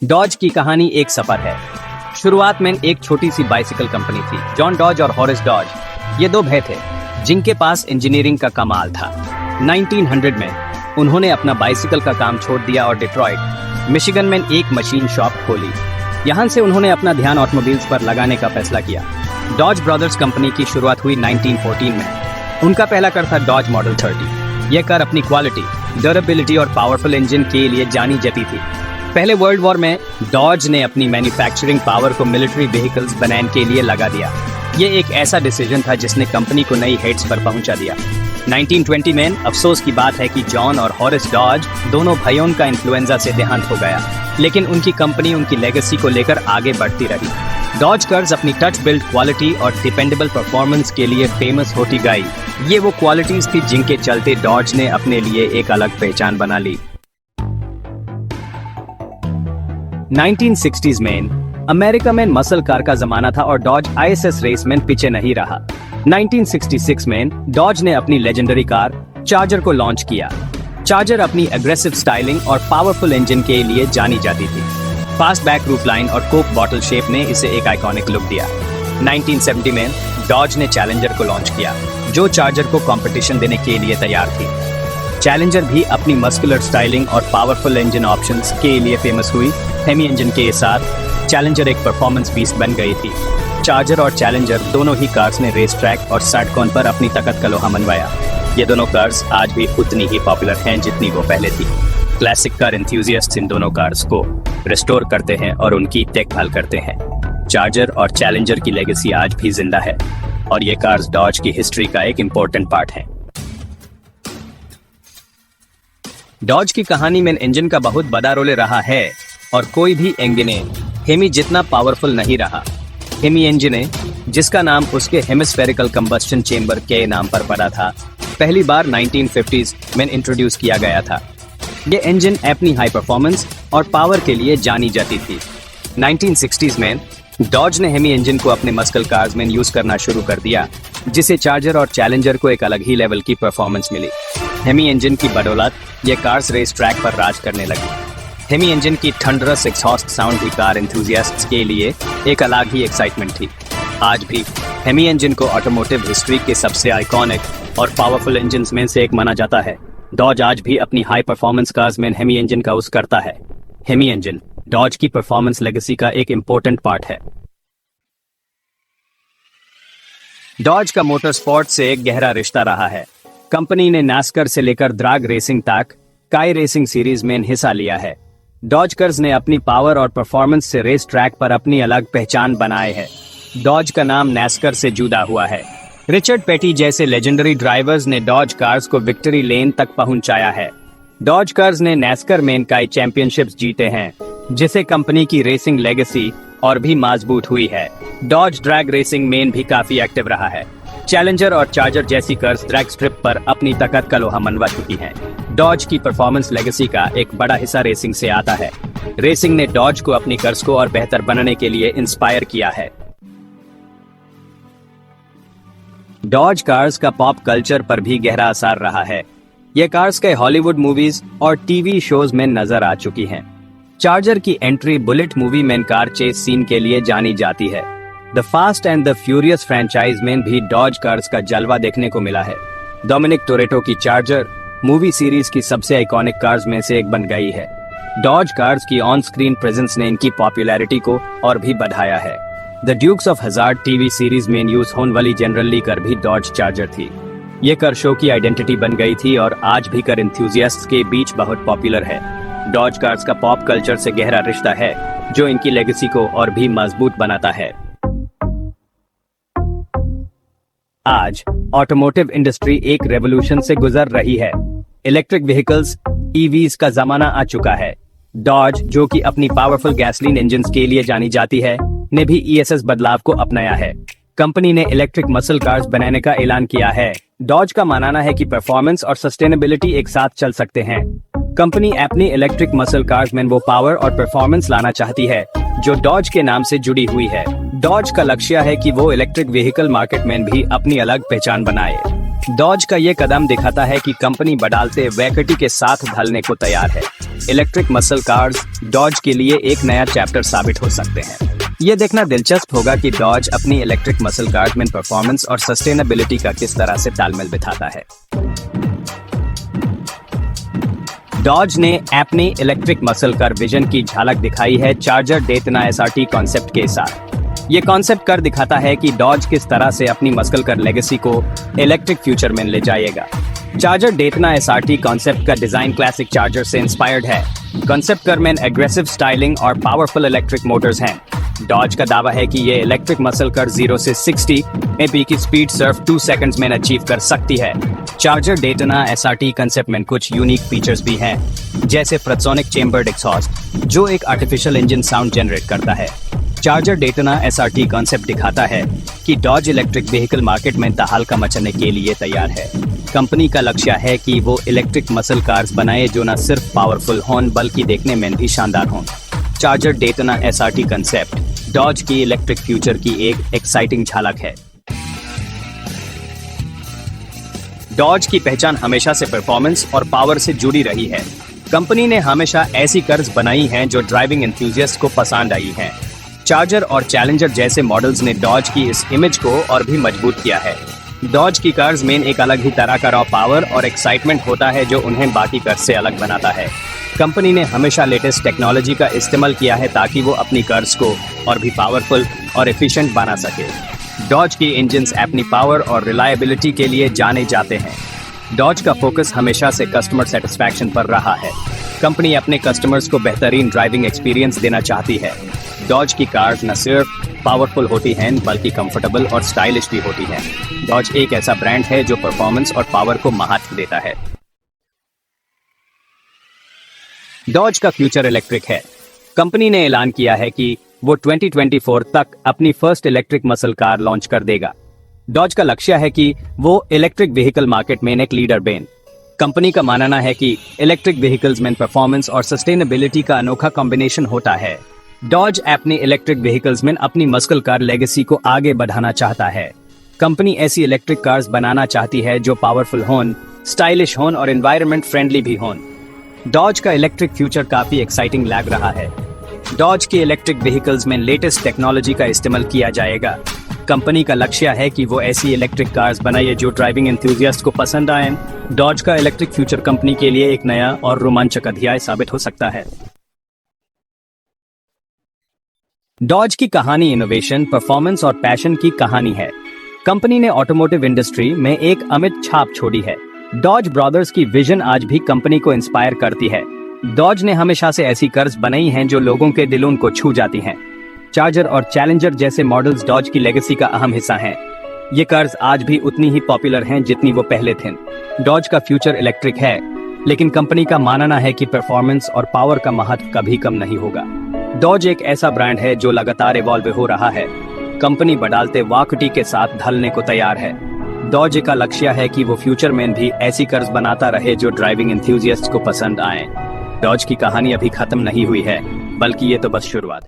Dodge की कहानी एक सफर है। शुरुआत में एक छोटी सी बाइसिकल कंपनी थी। जॉन डॉज और हॉरेस डॉज ये दो भाई थे जिनके पास इंजीनियरिंग का कमाल था। 1900 में उन्होंने अपना बाइसिकल का काम छोड़ दिया और डिट्रॉइट, मिशिगन में एक मशीन शॉप खोली। यहाँ से उन्होंने अपना ध्यान ऑटोमोबाइल्स पर लगाने का फैसला किया। डॉज ब्रदर्स कंपनी की शुरुआत हुई 1914 में। उनका पहला कार था डॉज मॉडल 30। यह कार अपनी क्वालिटी, ड्यूरेबिलिटी और पावरफुल इंजन के लिए जानी जाती थी। पहले वर्ल्ड वॉर में डॉज ने अपनी मैन्युफैक्चरिंग पावर को मिलिट्री व्हीकल्स बनाने के लिए लगा दिया। ये एक ऐसा डिसीजन था जिसने कंपनी को नई हाइट्स पर पहुंचा दिया। 1920 में अफसोस की बात है कि जॉन और हॉरेस डॉज दोनों भाइयों का इन्फ्लुएंजा से देहांत हो गया, लेकिन उनकी कंपनी उनकी लेगेसी को लेकर आगे बढ़ती रही। डॉज कार्स अपनी टच बिल्ड क्वालिटी और डिपेंडेबल परफॉर्मेंस के लिए फेमस होती गई। ये वो क्वालिटीज थी जिनके चलते डॉज ने अपने लिए एक अलग पहचान बना ली। 1960s में अमेरिका में मसल कार का जमाना था और डॉज ISS रेस में पीछे नहीं रहा। 1966 में डॉज ने अपनी लेजेंडरी कार चार्जर को लॉन्च किया। चार्जर अपनी एग्रेसिव स्टाइलिंग और पावरफुल इंजन के लिए जानी जाती थी। फास्ट बैक रूफ लाइन और कोक बॉटल शेप ने इसे एक आइकॉनिक लुक दिया। 1970 में डॉज ने चैलेंजर को लॉन्च किया, जो चार्जर को कंपटीशन देने के लिए तैयार थी। चैलेंजर भी अपनी मस्कुलर स्टाइलिंग और पावरफुल इंजन ऑप्शंस के लिए फेमस हुई। हेमी इंजन के साथ चैलेंजर एक परफॉर्मेंस पीस बन गई थी। चार्जर और चैलेंजर दोनों ही कार्स ने रेस ट्रैक और सड़कों पर अपनी ताकत का लोहा मनवाया। ये दोनों कार्स आज भी उतनी ही पॉपुलर हैं जितनी वो पहले थी। क्लासिक कार एंथुसियास्ट्स इन दोनों कार्स को रिस्टोर करते हैं और उनकी देखभाल करते हैं। चार्जर और चैलेंजर की लेगेसी आज भी जिंदा है और ये कार्स डॉज की हिस्ट्री का एक इम्पोर्टेंट पार्ट है। डॉज की कहानी में इंजन का बहुत बड़ा रोल रहा है और कोई भी इंजन हेमी जितना पावरफुल नहीं रहा। हेमी इंजन, जिसका नाम उसके हेमिस्फेरिकल कंबस्शन चेंबर के नाम पर पड़ा था, पहली बार 1950s में इंट्रोड्यूस किया गया था। ये इंजन अपनी हाई परफॉर्मेंस और पावर के लिए जानी जाती थी। 1960s में डॉज ने हेमी इंजन को अपने मस्कल कार्स में यूज करना शुरू कर दिया, जिसे चार्जर और चैलेंजर को एक अलग ही लेवल की परफॉर्मेंस मिली। हेमी इंजन की बदौलत ये कार्स रेस ट्रैक पर राज करने लगी। हेमी इंजन की थंडरस एग्जॉस्ट साउंड भी कार एंथुसियास्ट्स के लिए एक अलग ही एक्साइटमेंट थी। आज भी हेमी इंजन को ऑटोमोटिव हिस्ट्री के सबसे आइकॉनिक और पावरफुल इंजन्स में से एक माना जाता है। डॉज आज भी अपनी हाई परफॉर्मेंस कार्स में हेमी इंजन का यूज करता है। हेमी इंजन डॉज की परफॉर्मेंस लेगेसी का एक इम्पोर्टेंट पार्ट है। डॉज का मोटर स्पोर्ट से एक गहरा रिश्ता रहा है। कंपनी ने नास्कर से लेकर ड्रैग रेसिंग तक कई रेसिंग सीरीज में हिस्सा लिया है। डॉज कार्स ने अपनी पावर और परफॉर्मेंस से रेस ट्रैक पर अपनी अलग पहचान बनाए है। डॉज का नाम नास्कर से जुड़ा हुआ है। रिचर्ड पेटी जैसे लेजेंडरी ड्राइवर्स ने डॉज कार्स को विक्ट्री लेन तक पहुंचाया है। डॉज कार्स ने नास्कर में कई चैंपियनशिप्स जीते हैं, जिससे कंपनी की रेसिंग लेगेसी और भी मजबूत हुई है। डॉज ड्रैग रेसिंग में भी काफी एक्टिव रहा है। चैलेंजर और चार्जर जैसी कार्स ड्रैग स्ट्रिप पर अपनी ताकत का लोहा मनवा चुकी हैं। डॉज की परफॉर्मेंस लेगेसी का एक बड़ा हिस्सा रेसिंग से आता है। रेसिंग ने डॉज को अपनी कार्स को और बेहतर बनाने के लिए इंस्पायर किया है। डॉज कार्स का पॉप कल्चर पर भी गहरा असर रहा है। ये कार्स कई हॉलीवुड मूवीज और टीवी शोज में नजर आ चुकी हैं। चार्जर की एंट्री बुलेट मूवी में कार चेस सीन के लिए जानी जाती है। The fast and the furious franchise में भी डॉज कार्स का जलवा देखने को मिला है। डोमिनिक टोरेटो की चार्जर मूवी सीरीज की सबसे आइकॉनिक कार्स में से एक बन गई है। डॉज कार्स की ऑन स्क्रीन प्रेजेंस ने इनकी पॉपुलैरिटी को और भी बढ़ाया है। The Dukes of Hazzard TV series में यूज होने वाली जनरल ली कार भी डॉज चार्जर थी। ये कार शो की आइडेंटिटी बन गई थी और आज भी कार एंथुसियास्ट्स के बीच बहुत पॉपुलर है। डॉज कार्स का पॉप कल्चर से गहरा रिश्ता है, जो इनकी लेगेसी को और भी मजबूत बनाता है। आज ऑटोमोटिव इंडस्ट्री एक रेवोल्यूशन से गुजर रही है। इलेक्ट्रिक व्हीकल्स EVs का जमाना आ चुका है। डॉज, जो कि अपनी पावरफुल गैसोलीन इंजन्स के लिए जानी जाती है, ने भी ESS बदलाव को अपनाया है। कंपनी ने इलेक्ट्रिक मसल कार्स बनाने का ऐलान किया है। डॉज का मानना है कि परफॉर्मेंस और सस्टेनेबिलिटी एक साथ चल सकते हैं। कंपनी अपनी इलेक्ट्रिक मसल कार्स में वो पावर और परफॉर्मेंस लाना चाहती है जो डॉज के नाम से जुड़ी हुई है। डॉज का लक्ष्य है कि वो इलेक्ट्रिक व्हीकल मार्केट में भी अपनी अलग पहचान बनाए। डॉज का ये कदम दिखाता है कि कंपनी बदलते वैकल्पिक के साथ ढलने को तैयार है। इलेक्ट्रिक मसल कार्स डॉज के लिए एक नया चैप्टर साबित हो सकते हैं। ये देखना दिलचस्प होगा कि डॉज अपनी इलेक्ट्रिक मसल कार्स में परफॉर्मेंस और सस्टेनेबिलिटी का किस तरह से तालमेल बिठाता है। डॉज ने अपनी इलेक्ट्रिक मसल कार विजन की झलक दिखाई है चार्जर डेटना एसआरटी कॉन्सेप्ट के साथ। ये कॉन्सेप्ट कर दिखाता है कि डॉज किस तरह से अपनी मसल कार लेगेसी को इलेक्ट्रिक फ्यूचर में ले जाएगा। चार्जर डेटना एसआरटी कॉन्सेप्ट का डिजाइन क्लासिक चार्जर से इंस्पायर्ड है। कॉन्सेप्ट कार में एग्रेसिव स्टाइलिंग और पावरफुल इलेक्ट्रिक मोटर्स हैं। डॉज का दावा है कि ये इलेक्ट्रिक मसल कार 0 से 60 mph की स्पीड सिर्फ 2 सेकंड्स में अचीव कर सकती है। चार्जर डेटना एसआरटी कंसेप्ट में कुछ यूनिक फीचर्स भी हैं, जैसे फ्रसोनिक चेम्बर्ड एग्जॉस्ट जो एक आर्टिफिशियल इंजन साउंड जनरेट करता है। चार्जर डेटना एसआरटी कॉन्सेप्ट दिखाता है कि डॉज इलेक्ट्रिक व्हीकल मार्केट में तहलका मचाने के लिए तैयार है। कंपनी का लक्ष्य है कि वो इलेक्ट्रिक मसल कार्स बनाए जो न सिर्फ पावरफुल हों बल्कि देखने में भी शानदार हों। चार्जर डेटना एसआरटी कंसेप्ट डॉज की इलेक्ट्रिक फ्यूचर की एक एक्साइटिंग झलक है। डॉज की पहचान हमेशा से परफॉर्मेंस और पावर से जुड़ी रही है। कंपनी ने हमेशा ऐसी कार्स बनाई हैं जो ड्राइविंग एंथुसियास्ट को पसंद आई हैं। चार्जर और चैलेंजर जैसे मॉडल्स ने डॉज की इस इमेज को और भी मजबूत किया है। डॉज की कार्स में एक अलग ही तरह का रॉ पावर और एक्साइटमेंट होता है जो उन्हें बाकी कार्स से अलग बनाता है। कंपनी ने हमेशा लेटेस्ट टेक्नोलॉजी का इस्तेमाल किया है ताकि वो अपनी कार्स को और भी पावरफुल और एफिशिएंट बना सके। डॉज की इंजन्स अपनी पावर और रिलायबिलिटी के लिए जाने जाते हैं। डॉज का फोकस हमेशा से कस्टमर सेटिस्फैक्शन पर रहा है। कंपनी अपने कस्टमर्स को बेहतरीन ड्राइविंग एक्सपीरियंस देना चाहती है। डॉज की कार्स न सिर्फ पावरफुल होती हैं बल्कि कंफर्टेबल और स्टाइलिश भी होती हैं। डॉज एक ऐसा ब्रांड है जो परफॉर्मेंस और पावर को महत्व देता है। डॉज का फ्यूचर इलेक्ट्रिक है। कंपनी ने ऐलान किया है कि वो 2024 तक अपनी first electric muscle car launch कर देगा। डॉज का लक्ष्य है कि वो इलेक्ट्रिक व्हीकल मार्केट में एक लीडर बने। कंपनी का मानना है कि इलेक्ट्रिक व्हीकल्स में परफॉर्मेंस और सस्टेनेबिलिटी का अनोखा कॉम्बिनेशन होता है। डॉज अपने इलेक्ट्रिक व्हीकल्स में अपनी मसल कार लेगेसी को आगे बढ़ाना चाहता है। कंपनी ऐसी इलेक्ट्रिक कार्स बनाना चाहती है जो पावरफुल हों, स्टाइलिश हों और एनवायरनमेंट फ्रेंडली भी हों। डॉज का इलेक्ट्रिक फ्यूचर काफी एक्साइटिंग लग रहा है। डॉज के इलेक्ट्रिक व्हीकल्स में लेटेस्ट टेक्नोलॉजी का इस्तेमाल किया जाएगा। कंपनी का लक्ष्य है कि वो ऐसी इलेक्ट्रिक कार्स बनाए जो ड्राइविंग एंथुसियास्ट को पसंद आए। डॉज का इलेक्ट्रिक फ्यूचर कंपनी के लिए एक नया और रोमांचक अध्याय साबित हो सकता है। डॉज की कहानी इनोवेशन, परफॉर्मेंस और पैशन की कहानी है। कंपनी ने ऑटोमोटिव इंडस्ट्री में एक अमिट छाप छोड़ी है। डॉज ब्रदर्स की विजन आज भी कंपनी को इंस्पायर करती है। डॉज ने हमेशा से ऐसी कार्स बनाई हैं जो लोगों के दिलों को छू जाती हैं। चार्जर और चैलेंजर जैसे मॉडल्स डॉज की लेगेसी का अहम हिस्सा हैं। ये कार्स आज भी उतनी ही पॉपुलर हैं जितनी वो पहले थे। डॉज का फ्यूचर इलेक्ट्रिक है, लेकिन कंपनी का मानना है कि परफॉर्मेंस और पावर का महत्व कभी कम नहीं होगा। डॉज एक ऐसा ब्रांड है जो लगातार इवॉल्व हो रहा है। कंपनी बदलते वाकटी के साथ ढलने को तैयार है। डॉज का लक्ष्य है कि वो फ्यूचर में भी ऐसी कार्स बनाता रहे जो ड्राइविंग एंथुसियास्ट्स को पसंद आए। डॉज की कहानी अभी खत्म नहीं हुई है, बल्कि ये तो बस शुरुआत है।